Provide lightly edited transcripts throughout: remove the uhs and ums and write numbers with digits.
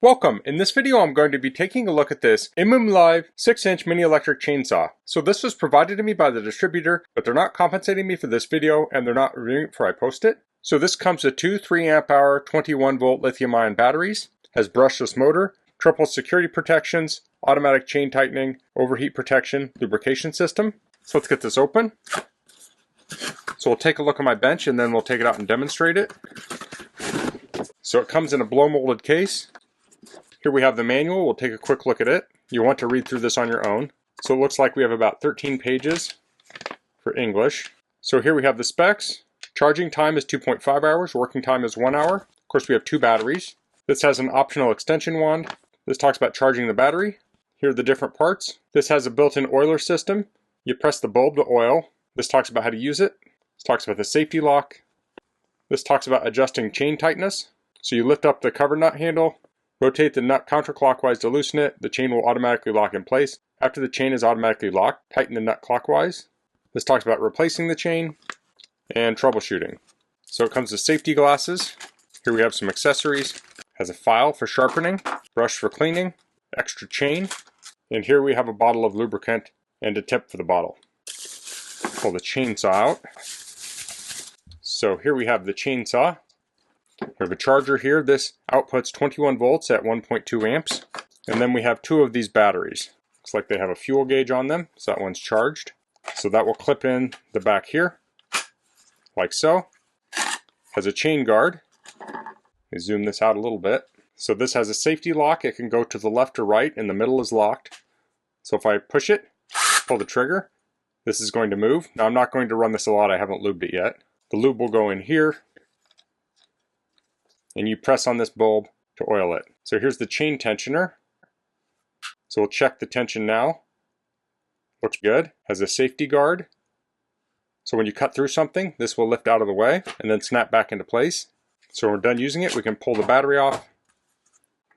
Welcome! In this video I'm going to be taking a look at this IMOUMLIVE 6-inch mini electric chainsaw. So this was provided to me by the distributor, but they're not compensating me for this video and they're not reviewing it before I post it. So this comes with two 3 amp hour 21 volt lithium ion batteries, has brushless motor, triple security protections, automatic chain tightening, overheat protection, lubrication system. So let's get this open. So we'll take a look at my bench and then we'll take it out and demonstrate it. So it comes in a blow molded case. Here we have the manual. We'll take a quick look at it. You want to read through this on your own. So it looks like we have about 13 pages for English. So here we have the specs. Charging time is 2.5 hours. Working time is 1 hour. Of course, we have two batteries. This has an optional extension wand. This talks about charging the battery. Here are the different parts. This has a built-in oiler system. You press the bulb to oil. This talks about how to use it. This talks about the safety lock. This talks about adjusting chain tightness. So you lift up the cover nut handle, rotate the nut counterclockwise to loosen it. The chain will automatically lock in place. After the chain is automatically locked, tighten the nut clockwise. This talks about replacing the chain and troubleshooting. So it comes with safety glasses. Here we have some accessories. Has a file for sharpening, brush for cleaning, extra chain, and here we have a bottle of lubricant and a tip for the bottle. Pull the chainsaw out. So here we have the chainsaw. We have a charger here. This outputs 21 volts at 1.2 amps. And then we have two of these batteries. Looks like they have a fuel gauge on them, so that one's charged. So that will clip in the back here, like so. Has a chain guard. Let me zoom this out a little bit. So this has a safety lock. It can go to the left or right, and the middle is locked. So if I push it, pull the trigger, this is going to move. Now I'm not going to run this a lot. I haven't lubed it yet. The lube will go in here, and you press on this bulb to oil it. So here's the chain tensioner. So we'll check the tension now. Looks good. Has a safety guard. So when you cut through something, this will lift out of the way and then snap back into place. So when we're done using it, we can pull the battery off,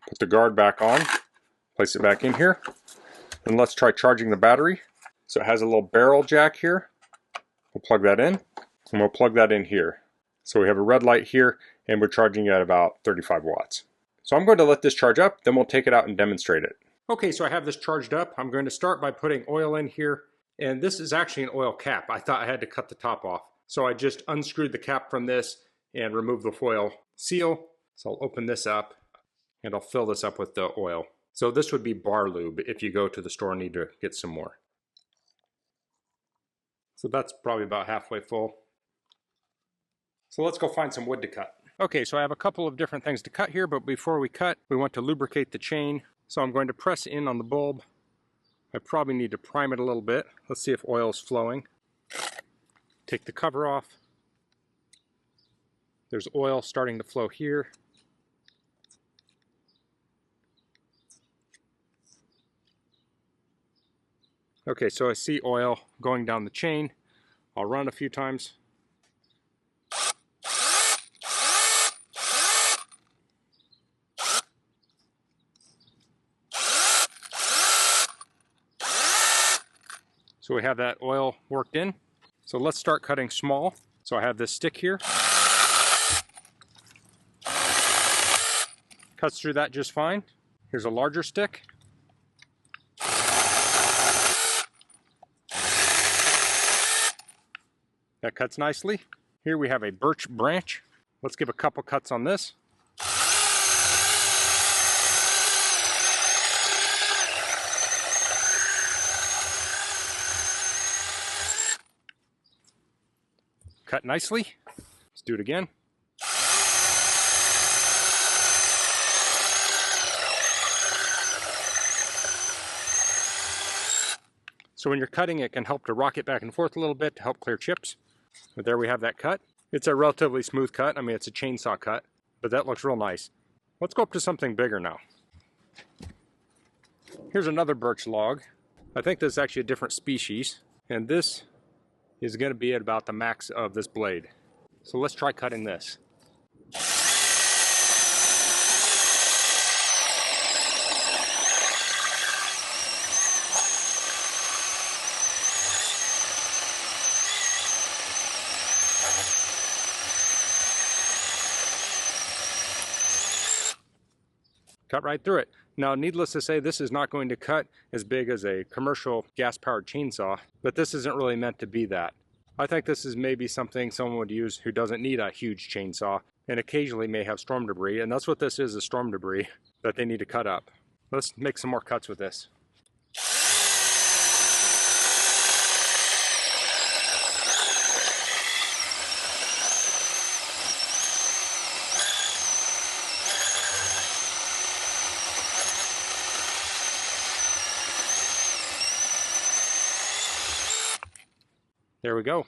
put the guard back on, place it back in here. And let's try charging the battery. So it has a little barrel jack here. We'll plug that in, and we'll plug that in here. So we have a red light here, and we're charging at about 35 watts. So I'm going to let this charge up, then we'll take it out and demonstrate it. Okay, so I have this charged up. I'm going to start by putting oil in here, and this is actually an oil cap. I thought I had to cut the top off. So I just unscrewed the cap from this and removed the foil seal. So I'll open this up, and I'll fill this up with the oil. So this would be bar lube if you go to the store and need to get some more. So that's probably about halfway full. So let's go find some wood to cut. Okay, so I have a couple of different things to cut here, but before we cut, we want to lubricate the chain. So I'm going to press in on the bulb. I probably need to prime it a little bit. Let's see if oil is flowing. Take the cover off. There's oil starting to flow here. Okay, so I see oil going down the chain. I'll run a few times. So we have that oil worked in. So let's start cutting small. So I have this stick here. Cuts through that just fine. Here's a larger stick. That cuts nicely. Here we have a birch branch. Let's give a couple cuts on this. Cut nicely. Let's do it again. So when you're cutting, it can help to rock it back and forth a little bit to help clear chips. But there we have that cut. It's a relatively smooth cut. I mean, it's a chainsaw cut, but that looks real nice. Let's go up to something bigger now. Here's another birch log. I think this is actually a different species, and this is going to be at about the max of this blade. So let's try cutting this. Cut cut right through it. Now, needless to say, this is not going to cut as big as a commercial gas-powered chainsaw, but this isn't really meant to be that. I think this is maybe something someone would use who doesn't need a huge chainsaw and occasionally may have storm debris, and that's what this is storm debris that they need to cut up. Let's make some more cuts with this. There we go.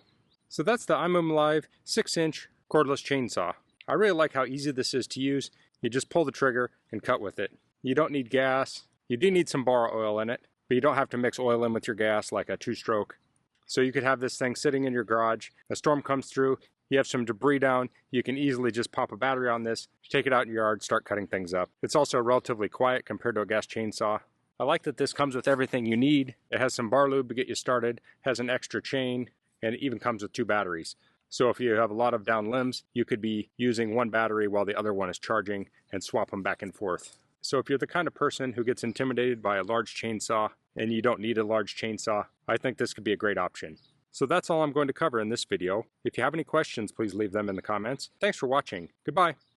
So that's the IMOUMLIVE 6-inch cordless chainsaw. I really like how easy this is to use. You just pull the trigger and cut with it. You don't need gas. You do need some bar oil in it, but you don't have to mix oil in with your gas like a 2-stroke. So you could have this thing sitting in your garage. A storm comes through, you have some debris down, you can easily just pop a battery on this, take it out in your yard, start cutting things up. It's also relatively quiet compared to a gas chainsaw. I like that this comes with everything you need. It has some bar lube to get you started, has an extra chain, and it even comes with 2 batteries. So if you have a lot of down limbs, you could be using one battery while the other one is charging and swap them back and forth. So if you're the kind of person who gets intimidated by a large chainsaw and you don't need a large chainsaw, I think this could be a great option. So that's all I'm going to cover in this video. If you have any questions, please leave them in the comments. Thanks for watching. Goodbye.